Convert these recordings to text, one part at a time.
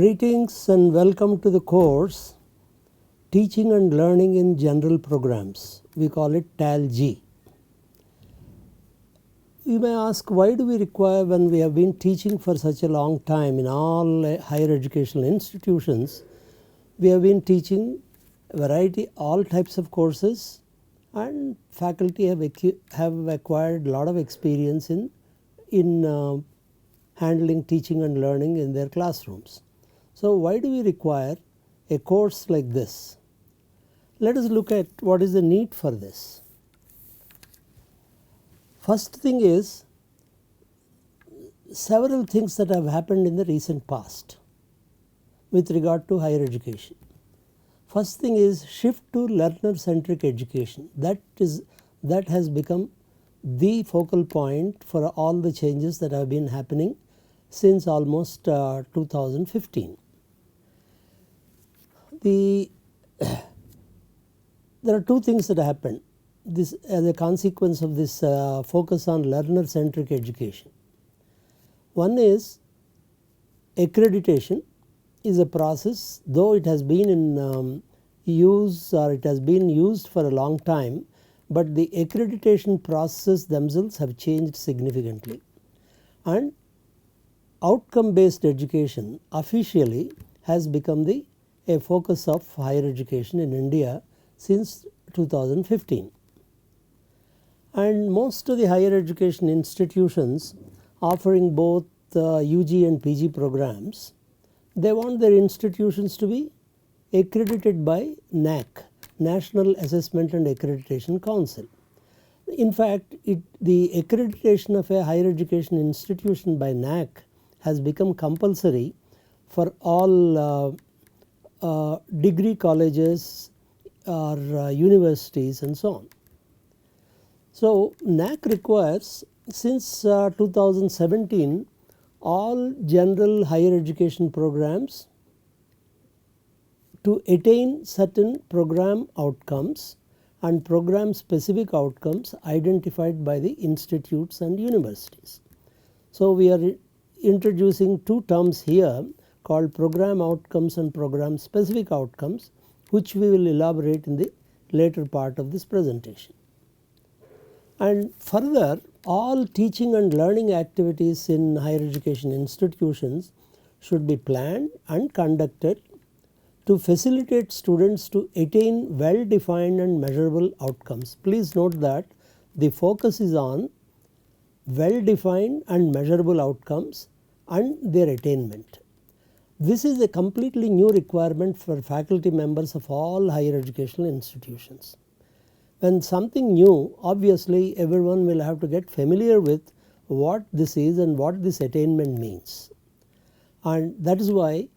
Greetings and welcome to the course Teaching and Learning in General Programs. We call it TALG. You may ask, why do we require, when we have been teaching for such a long time in all higher educational institutions, we have been teaching all types of courses, and faculty have acquired a lot of experience in handling teaching and learning in their classrooms. So why do we require a course like this? Let us look at what is the need for this. First thing is, several things that have happened in the recent past with regard to higher education. First thing is shift to learner-centric education. That has become the focal point for all the changes that have been happening since almost 2015. There are two things that happened as a consequence of this focus on learner-centric education. One is accreditation is a process, though it has been in use, or it has been used for a long time, but the accreditation processes themselves have changed significantly. And outcome based education officially has become a focus of higher education in India since 2015. And most of the higher education institutions offering both UG and PG programs, they want their institutions to be accredited by NAC, National Assessment and Accreditation Council. In fact, the accreditation of a higher education institution by NAC has become compulsory for all degree colleges or universities and so on. So NAC requires, since 2017, all general higher education programs to attain certain program outcomes and program specific outcomes identified by the institutes and universities. So we are introducing two terms here called program outcomes and program specific outcomes, which we will elaborate in the later part of this presentation. And further, all teaching and learning activities in higher education institutions should be planned and conducted to facilitate students to attain well defined and measurable outcomes. Please note that the focus is on well defined and measurable outcomes and their attainment. This is a completely new requirement for faculty members of all higher educational institutions. When something new, obviously everyone will have to get familiar with what this is and what this attainment means. And that is why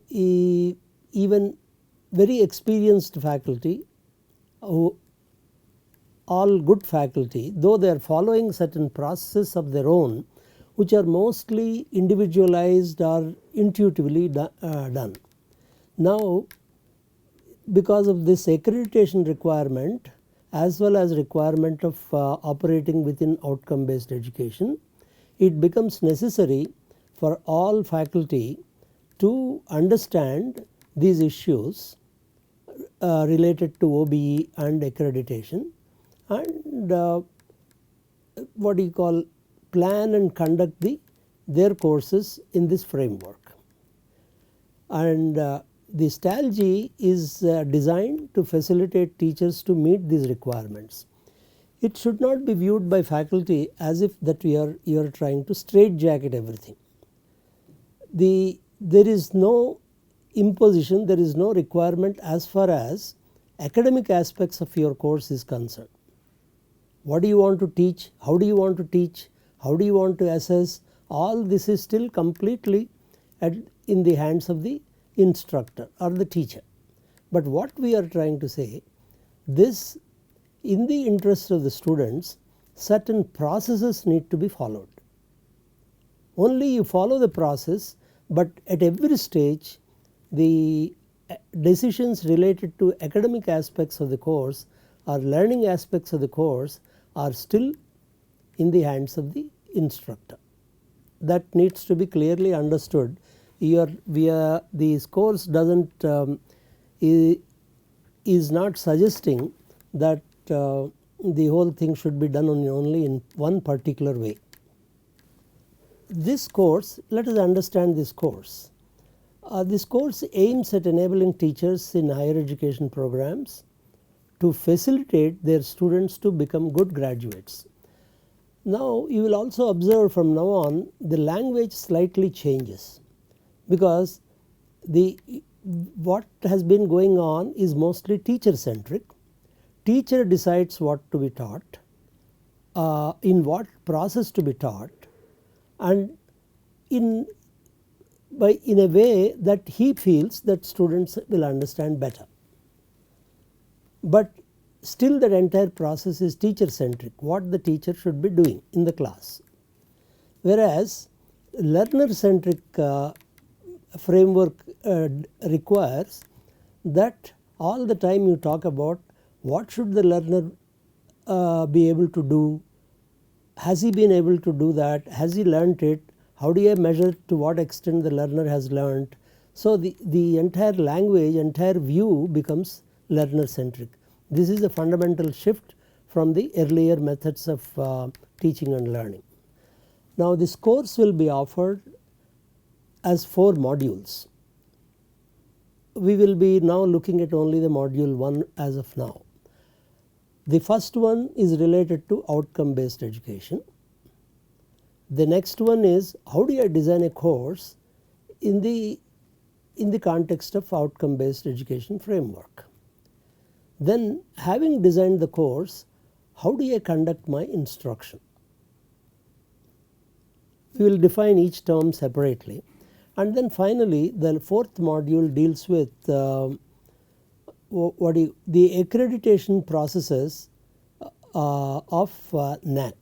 even very experienced faculty, all good faculty, though they are following certain processes of their own, which are mostly individualized or intuitively done. Now, because of this accreditation requirement as well as requirement of operating within outcome based education, it becomes necessary for all faculty to understand these issues related to OBE and accreditation, and plan and conduct their courses in this framework. And this TALG is designed to facilitate teachers to meet these requirements. It should not be viewed by faculty as if that you are trying to straitjacket everything. There is no imposition, there is no requirement as far as academic aspects of your course is concerned. What do you want to teach? How do you want to teach? How do you want to assess? All this is still completely in the hands of the instructor or the teacher. But what we are trying to say, this in the interest of the students, certain processes need to be followed. Only you follow the process, but at every stage the decisions related to academic aspects of the course or learning aspects of the course are still in the hands of the instructor. That needs to be clearly understood this course doesn't is not suggesting that the whole thing should be done only in one particular way. This course, let us understand this course. This course aims at enabling teachers in higher education programs to facilitate their students to become good graduates. Now you will also observe from now on the language slightly changes, because what has been going on is mostly teacher centric. Teacher decides what to be taught, in what process to be taught, and in a way that he feels that students will understand better. But still that entire process is teacher centric, what the teacher should be doing in the class. Whereas learner centric framework requires that all the time you talk about what should the learner be able to do, has he been able to do that, has he learnt it, how do you measure to what extent the learner has learnt. So the entire language, entire view becomes learner centric. This is a fundamental shift from the earlier methods of teaching and learning. Now this course will be offered as 4 modules. We will be now looking at only the module 1 as of now. The first one is related to outcome based education. The next one is how do you design a course in the context of outcome based education framework. Then having designed the course, how do you conduct my instruction? We will define each term separately, and then finally the 4th module deals with the accreditation processes of NAC,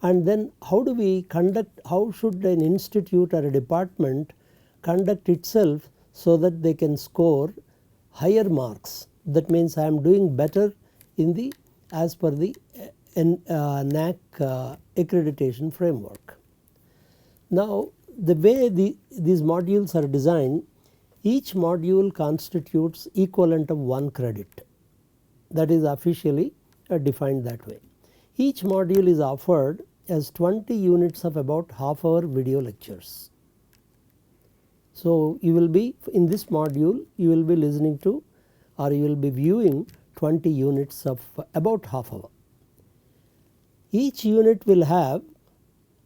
and then how do we conduct, how should an institute or a department conduct itself so that they can score higher marks. That means I am doing better in the as per the NAC accreditation framework. Now the way these modules are designed, each module constitutes equivalent of 1 credit, that is officially defined that way. Each module is offered as 20 units of about half-hour video lectures. So you will be in this module, you will be listening to or you will be viewing 20 units of about half-hour. Each unit will have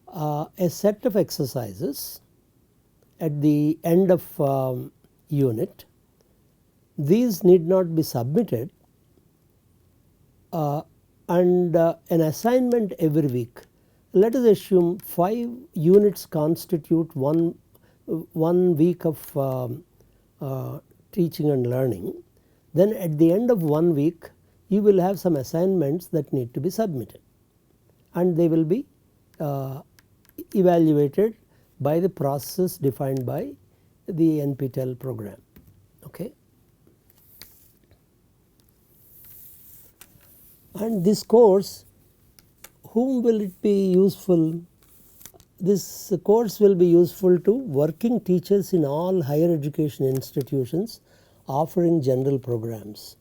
a set of exercises at the end of unit. These need not be submitted, and an assignment every week. Let us assume 5 units constitute one week of teaching and learning. Then at the end of 1 week you will have some assignments that need to be submitted, and they will be evaluated by the process defined by the NPTEL program. Okay. And this course, whom will it be useful? This course will be useful to working teachers in all higher education institutions offering general programs.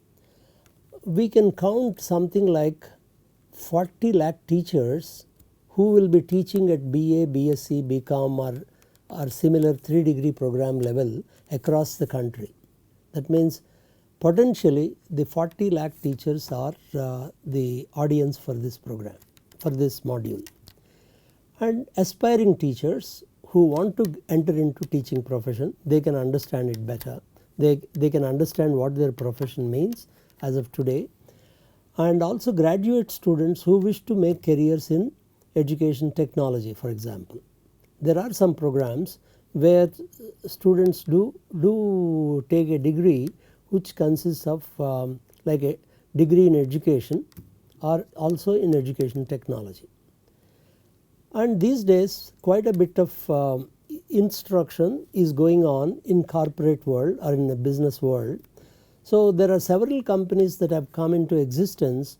We can count something like 40 lakh teachers who will be teaching at BA, BSc, BCom or similar 3-degree program level across the country. That means potentially the 40 lakh teachers are the audience for this program, for this module. And aspiring teachers who want to enter into teaching profession, they can understand it better. They can understand what their profession means as of today. And also graduate students who wish to make careers in education technology, for example. There are some programs where students do take a degree which consists of like a degree in education or also in education technology. And these days quite a bit of instruction is going on in corporate world or in the business world. So there are several companies that have come into existence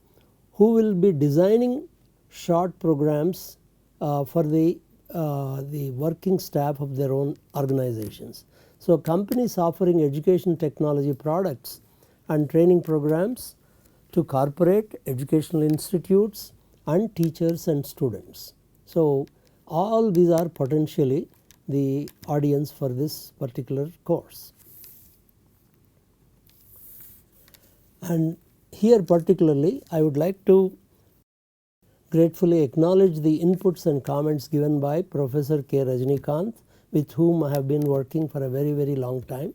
who will be designing short programs for the the working staff of their own organizations. So companies offering education technology products and training programs to corporate, educational institutes and teachers and students. So all these are potentially the audience for this particular course. And here particularly I would like to gratefully acknowledge the inputs and comments given by Professor K. Rajnikant, with whom I have been working for a very long time,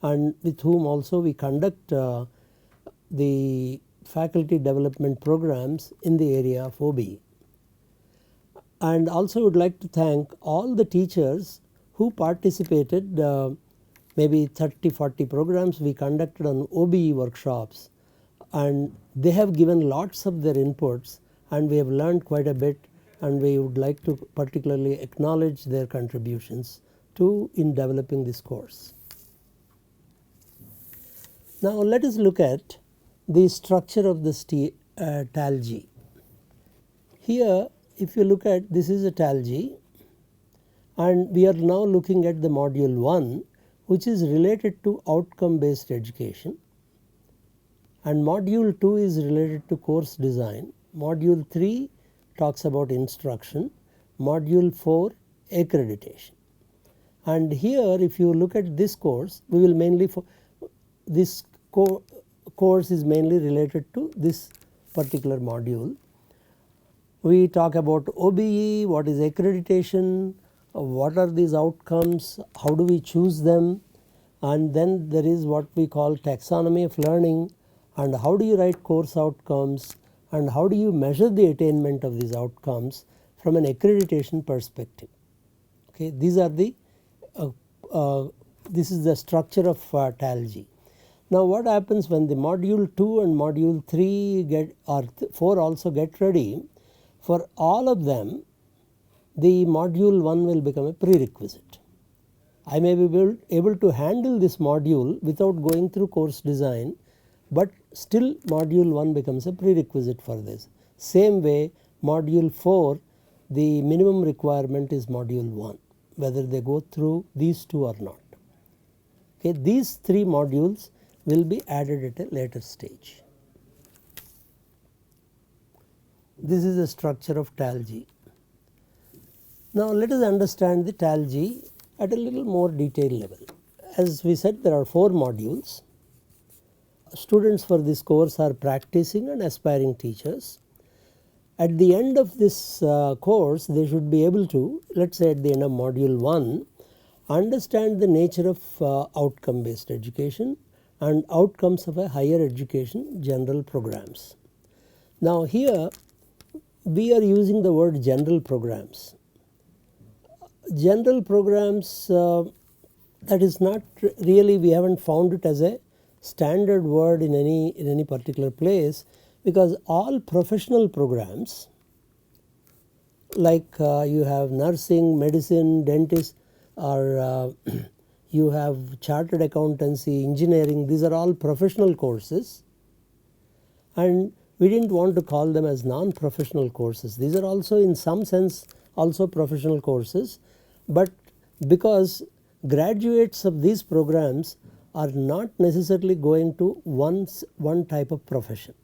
and with whom also we conduct the faculty development programs in the area of OBE. And also would like to thank all the teachers who participated, maybe 30-40 programs we conducted on OBE workshops, and they have given lots of their inputs and we have learned quite a bit, and we would like to particularly acknowledge their contributions in developing this course. Now let us look at the structure of this TALG. Here if you look at, this is a TALG, and we are now looking at the module 1, which is related to outcome based education, and module 2 is related to course design, module 3 talks about instruction, module 4 accreditation. And here if you look at this course, we will mainly this course is mainly related to this particular module. We talk about OBE, what is accreditation, what are these outcomes, how do we choose them, and then there is what we call taxonomy of learning, and how do you write course outcomes, and how do you measure the attainment of these outcomes from an accreditation perspective. Okay, these are the this is the structure of TALG. Now what happens when the module 2 and module 3 or 4 also get ready? For all of them, the module 1 will become a prerequisite. I may be able to handle this module without going through course design, but still module 1 becomes a prerequisite for this. Same way module 4, the minimum requirement is module 1, whether they go through these two or not. Okay, these 3 modules will be added at a later stage. This is the structure of TALG. Now let us understand the TALG at a little more detailed level. As we said, there are 4 modules. Students for this course are practicing and aspiring teachers. At the end of this course, they should be able to, let us say at the end of module 1, understand the nature of outcome based education and outcomes of a higher education general programs. Now here we are using the word general programs. General programs, that is not really, we haven't found it as a standard word in any particular place, because all professional programs like you have nursing, medicine, dentist, or you have chartered accountancy, engineering, these are all professional courses, and we did not want to call them as non-professional courses. These are also in some sense also professional courses, but because graduates of these programs are not necessarily going to one type of profession,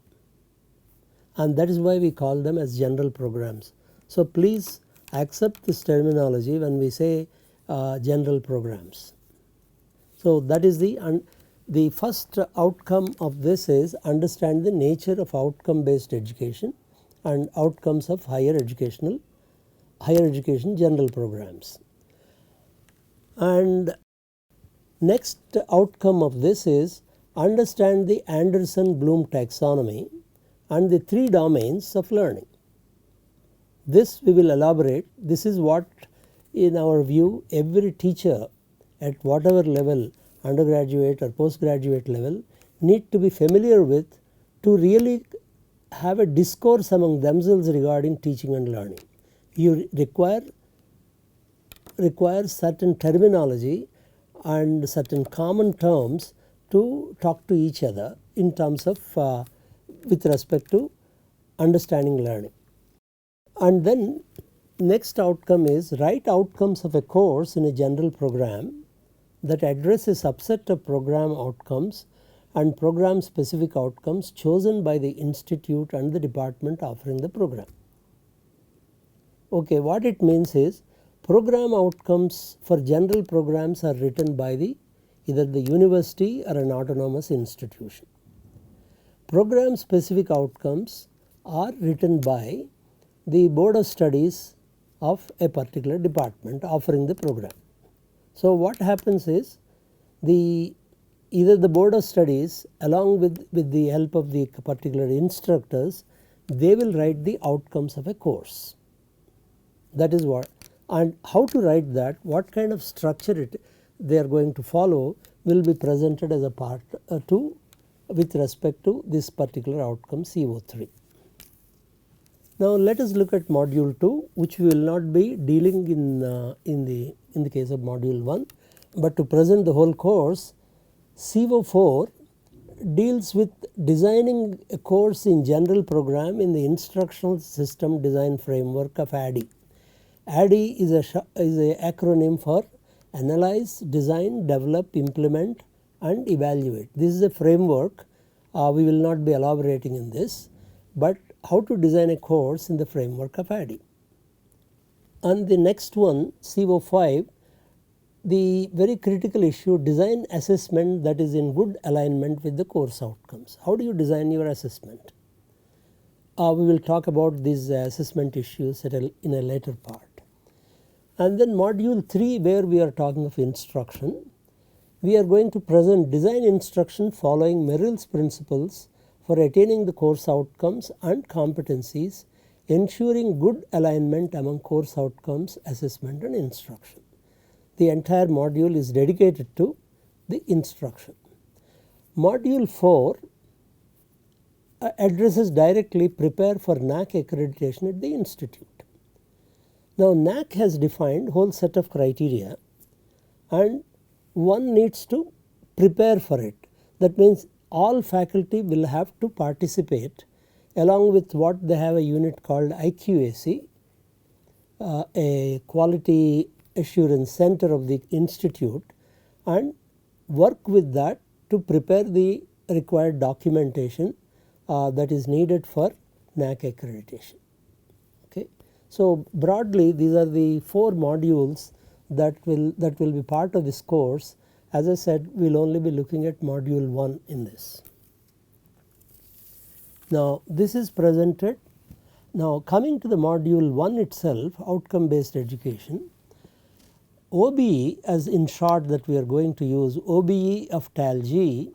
and that is why we call them as general programs. So please accept this terminology when we say general programs. So that is the first outcome of this is understand the nature of outcome based education and outcomes of higher education general programs. And next outcome of this is understand the Anderson-Bloom taxonomy and the 3 domains of learning. This we will elaborate. This is what in our view every teacher at whatever level, undergraduate or postgraduate level, need to be familiar with to really have a discourse among themselves regarding teaching and learning. You require certain terminology and certain common terms to talk to each other in terms of with respect to understanding learning. And then next outcome is write outcomes of a course in a general program that address a subset of program outcomes and program specific outcomes chosen by the institute and the department offering the program. Okay, what it means is program outcomes for general programs are written by either the university or an autonomous institution. Program specific outcomes are written by the board of studies of a particular department offering the program. So what happens is either the board of studies along with the help of the particular instructors, they will write the outcomes of a course. That is what, and how to write that, what kind of structure they are going to follow will be presented as a part 2 with respect to this particular outcome CO3. Now let us look at module 2, which we will not be dealing in the case of module 1, but to present the whole course. CO4 deals with designing a course in general program in the instructional system design framework of ADDIE. ADDIE is a acronym for analyze, design, develop, implement and evaluate. This is a framework. We will not be elaborating in this, but how to design a course in the framework of ADDIE. And the next one, CO5, the very critical issue, design assessment that is in good alignment with the course outcomes. How do you design your assessment? We will talk about these assessment issues in a later part. And then module 3, where we are talking of instruction, we are going to present design instruction following Merrill's principles for attaining the course outcomes and competencies, ensuring good alignment among course outcomes, assessment and instruction. The entire module is dedicated to the instruction. Module 4 addresses directly prepare for NAAC accreditation at the institute. Now NAAC has defined whole set of criteria and one needs to prepare for it. That means all faculty will have to participate along with what they have a unit called IQAC, a quality assurance center of the institute, and work with that to prepare the required documentation that is needed for NAAC accreditation. Okay. So broadly these are the 4 modules that will be part of this course. As I said, we will only be looking at module 1 in this. Now this is presented. Now coming to the module 1 itself, outcome based education, OBE, as in short that we are going to use, OBE of TALG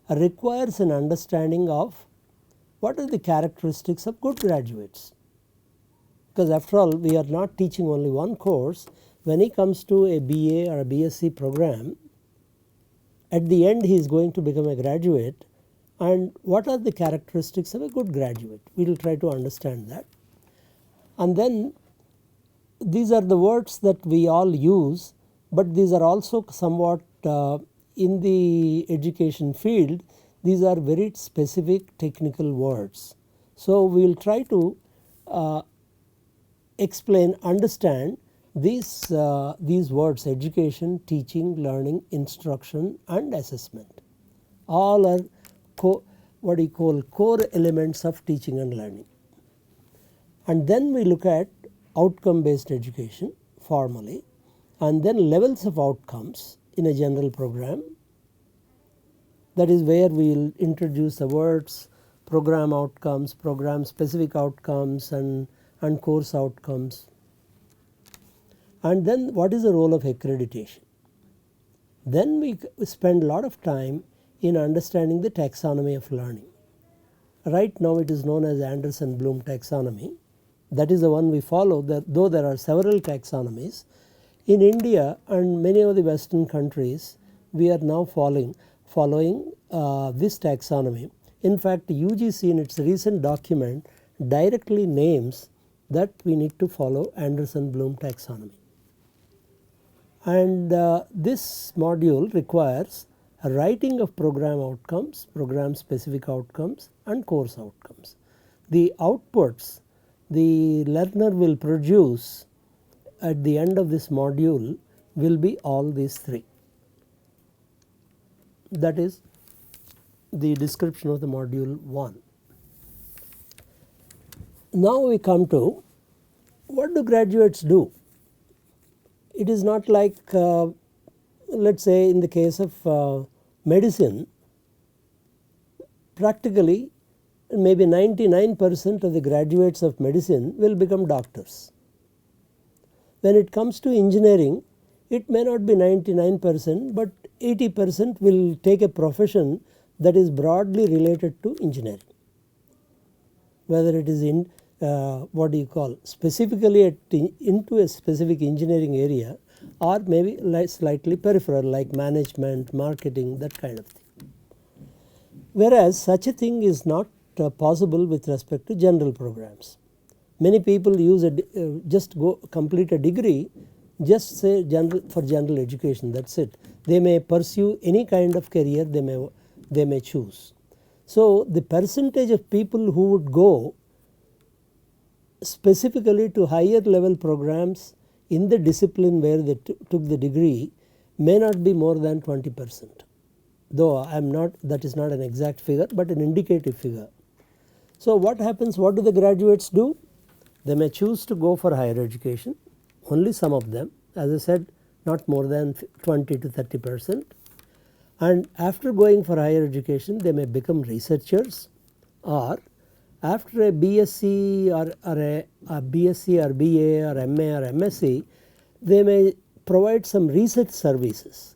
requires an understanding of what are the characteristics of good graduates. Because after all, we are not teaching only one course. When he comes to a BA or a BSc program, at the end he is going to become a graduate, and what are the characteristics of a good graduate? We will try to understand that. And then these are the words that we all use, but these are also somewhat in the education field, these are very specific technical words. So we will try to explain, understand these words: education, teaching, learning, instruction and assessment. All are what we call core elements of teaching and learning. And then we look at outcome based education formally, and then levels of outcomes in a general program. That is where we will introduce the words program outcomes, program specific outcomes and course outcomes. And then what is the role of accreditation? Then we spend a lot of time in understanding the taxonomy of learning. Right now it is known as Anderson-Bloom taxonomy. That is the one we follow, though there are several taxonomies. In India and many of the Western countries, we are now following this taxonomy. In fact, UGC in its recent document directly names that we need to follow Anderson-Bloom taxonomy. And this module requires a writing of program outcomes, program specific outcomes and course outcomes. The outputs the learner will produce at the end of this module will be all these three. That is the description of the module 1. Now we come to what do graduates do. It is not like let us say in the case of medicine, practically maybe 99% of the graduates of medicine will become doctors. When it comes to engineering, it may not be 99%, but 80% will take a profession that is broadly related to engineering, whether it is in what do you call specifically into a specific engineering area, or maybe slightly peripheral like management, marketing, that kind of thing. Whereas such a thing is not possible with respect to general programs. Many people use just go complete a degree, just say for general education, that is it. They may pursue any kind of career they may choose. So the percentage of people who would go specifically to higher level programs in the discipline where they took the degree may not be more than 20%, though I am not, that is not an exact figure but an indicative figure. So what happens, what do the graduates do? They may choose to go for higher education, only some of them, as I said, not more than 20 to 30%, and after going for higher education they may become researchers, or after a BSc or a BSc or BA or MA or MSc, they may provide some research services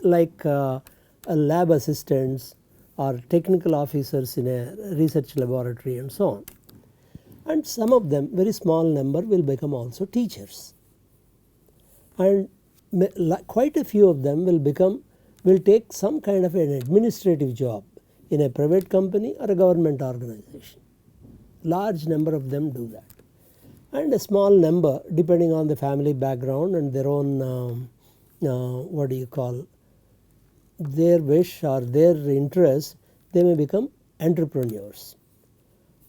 like lab assistants or technical officers in a research laboratory and so on. And some of them, very small number, will become also teachers, and quite a few of them will take some kind of an administrative job in a private company or a government organization. Large number of them do that, and a small number, depending on the family background and their own what do you call, their wish or their interest, they may become entrepreneurs.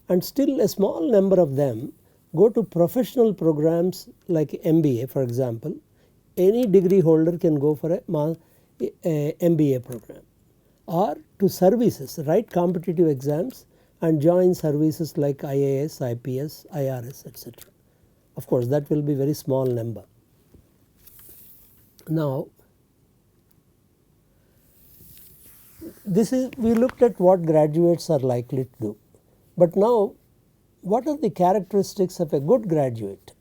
And still a small number of them go to professional programs like MBA, for example. Any degree holder can go for a MBA program, or to services, write competitive exams and join services like IAS, IPS, IRS, etc. Of course, that will be very small number. Now, we looked at what graduates are likely to do. But now, what are the characteristics of a good graduate,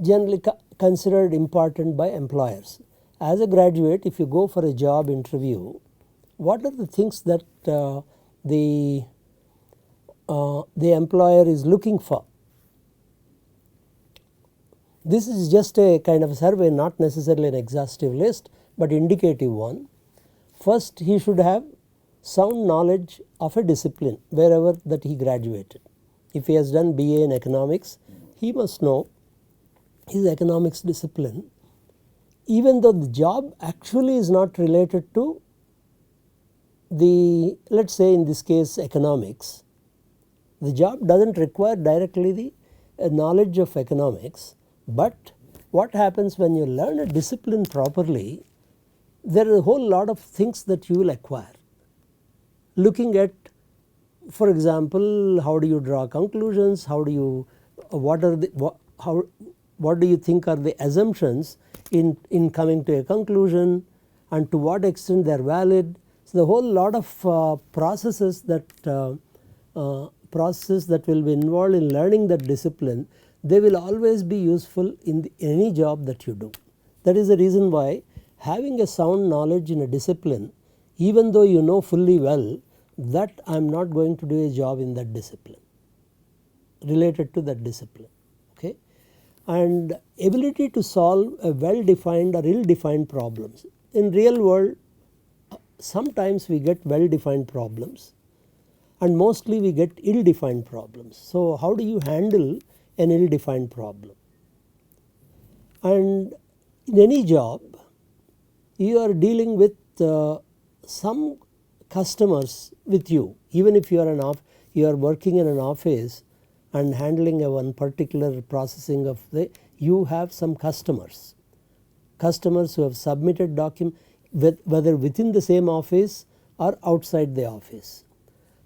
generally considered important by employers? As a graduate, if you go for a job interview, what are the things that the employer is looking for? This is just a kind of a survey, not necessarily an exhaustive list, but indicative one. First, he should have sound knowledge of a discipline wherever that he graduated. If he has done BA in economics, he must know his economics discipline, even though the job actually is not related to the, let us say in this case economics. The job does not require directly the knowledge of economics, but what happens when you learn a discipline properly, there are a whole lot of things that you will acquire. Looking at, for example, how do you draw conclusions, how do you, what do you think are the assumptions in coming to a conclusion, and to what extent they are valid. So the whole lot of processes that will be involved in learning that discipline, they will always be useful in any job that you do. That is the reason why having a sound knowledge in a discipline, even though you know fully well that I am not going to do a job in that discipline, related to that discipline, okay, and ability to solve a well defined or ill defined problems. In real world, sometimes we get well defined problems and mostly we get ill defined problems. So how do you handle an ill defined problem? And in any job, you are dealing with some customers with you, even if you are working in an office, and handling a one particular processing of you have some customers who have submitted document whether within the same office or outside the office.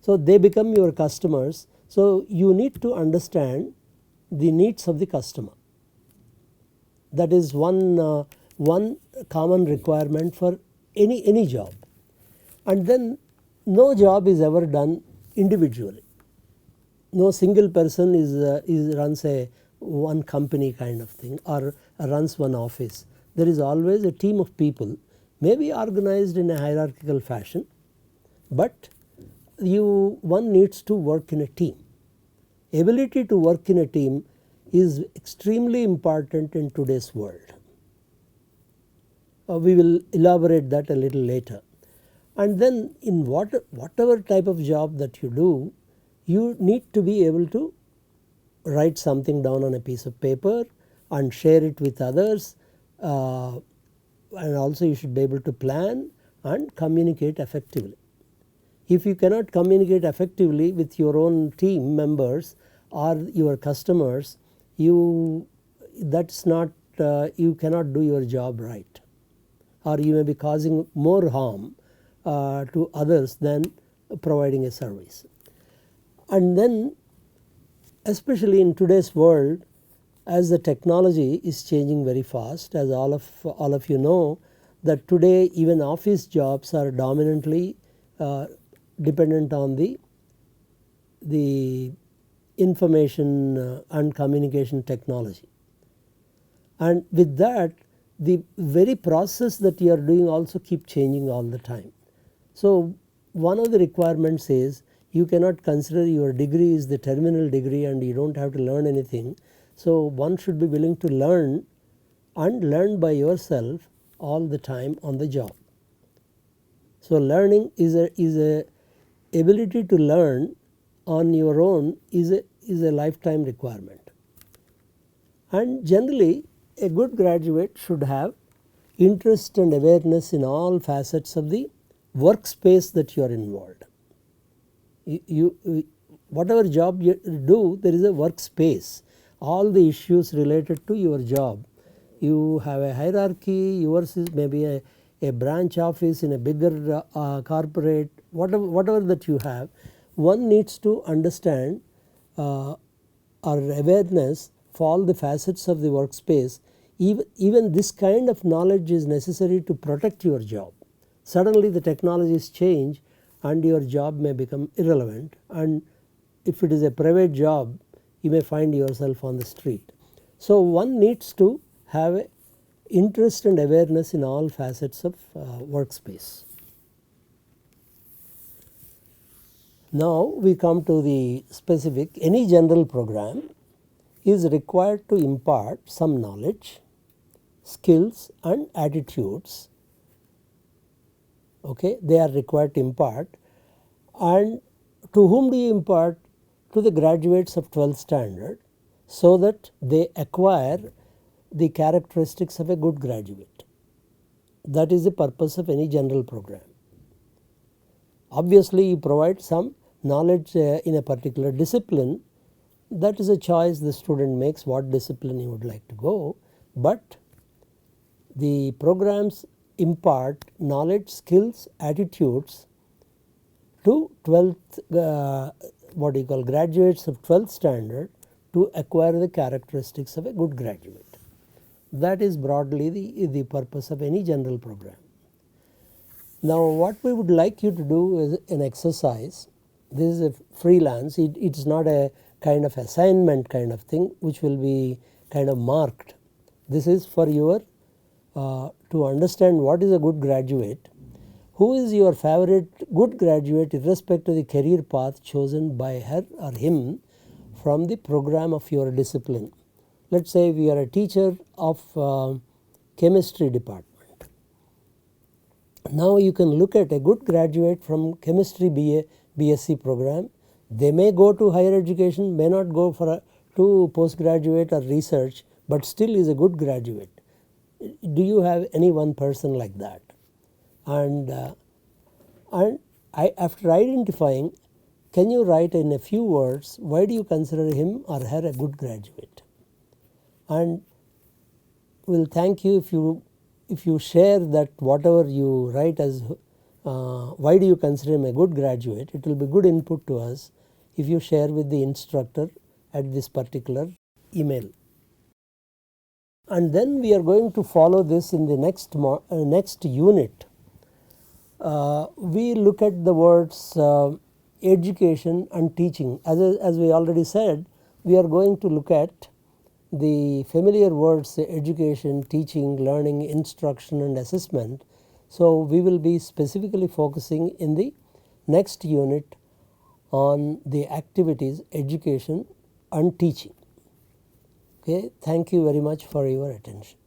So they become your customers. So you need to understand the needs of the customer. That is one common requirement for any job. And then no job is ever done individually. No single person runs a one company kind of thing or runs one office. There is always a team of people, maybe organized in a hierarchical fashion, but one needs to work in a team. Ability to work in a team is extremely important in today's world. We will elaborate that a little later. And then in whatever type of job that you do, you need to be able to write something down on a piece of paper and share it with others, and also you should be able to plan and communicate effectively. If you cannot communicate effectively with your own team members or your customers, you cannot do your job right, or you may be causing more harm to others than providing a service. And then especially in today's world, as the technology is changing very fast, as all of you know, that today even office jobs are dominantly dependent on the information and communication technology. And with that, the very process that you are doing also keep changing all the time. So one of the requirements is you cannot consider your degree is the terminal degree and you don't have to learn anything. So one should be willing to learn and learn by yourself all the time on the job. So learning is a ability to learn on your own is a lifetime requirement. And generally a good graduate should have interest and awareness in all facets of the workspace that you are involved. Whatever job you do, there is a workspace. All the issues related to your job. You have a hierarchy, yours is maybe a branch office in a bigger corporate, whatever that you have. One needs to understand or awareness for all the facets of the workspace. Even this kind of knowledge is necessary to protect your job. Suddenly the technologies change and your job may become irrelevant, and if it is a private job you may find yourself on the street. So one needs to have a interest and awareness in all facets of workspace. Now we come to the specific. Any general program is required to impart some knowledge, skills and attitudes. Okay, they are required to impart. And to whom do you impart? To the graduates of 12th standard, so that they acquire the characteristics of a good graduate. That is the purpose of any general program. Obviously you provide some knowledge in a particular discipline. That is a choice the student makes, what discipline he would like to go, but the programs impart knowledge, skills, attitudes to 12th graduates of 12th standard to acquire the characteristics of a good graduate. That is broadly the purpose of any general program. Now what we would like you to do is an exercise. This is a freelance, it is not a kind of assignment kind of thing which will be kind of marked. This is for your to understand what is a good graduate. Who is your favorite good graduate irrespective of the career path chosen by her or him from the program of your discipline. Let us say we are a teacher of chemistry department. Now you can look at a good graduate from chemistry BSc program. They may go to higher education, may not go to postgraduate or research, but still is a good graduate. Do you have any one person like that? And after identifying can you write in a few words why do you consider him or her a good graduate? And we'll thank you if you share that whatever you write as why do you consider him a good graduate. It will be good input to us if you share with the instructor at this particular email. And then we are going to follow this in the next unit. We look at the words education and teaching. As we already said, we are going to look at the familiar words education, teaching, learning, instruction and assessment. So, we will be specifically focusing in the next unit on the activities education and teaching. Okay. Thank you very much for your attention.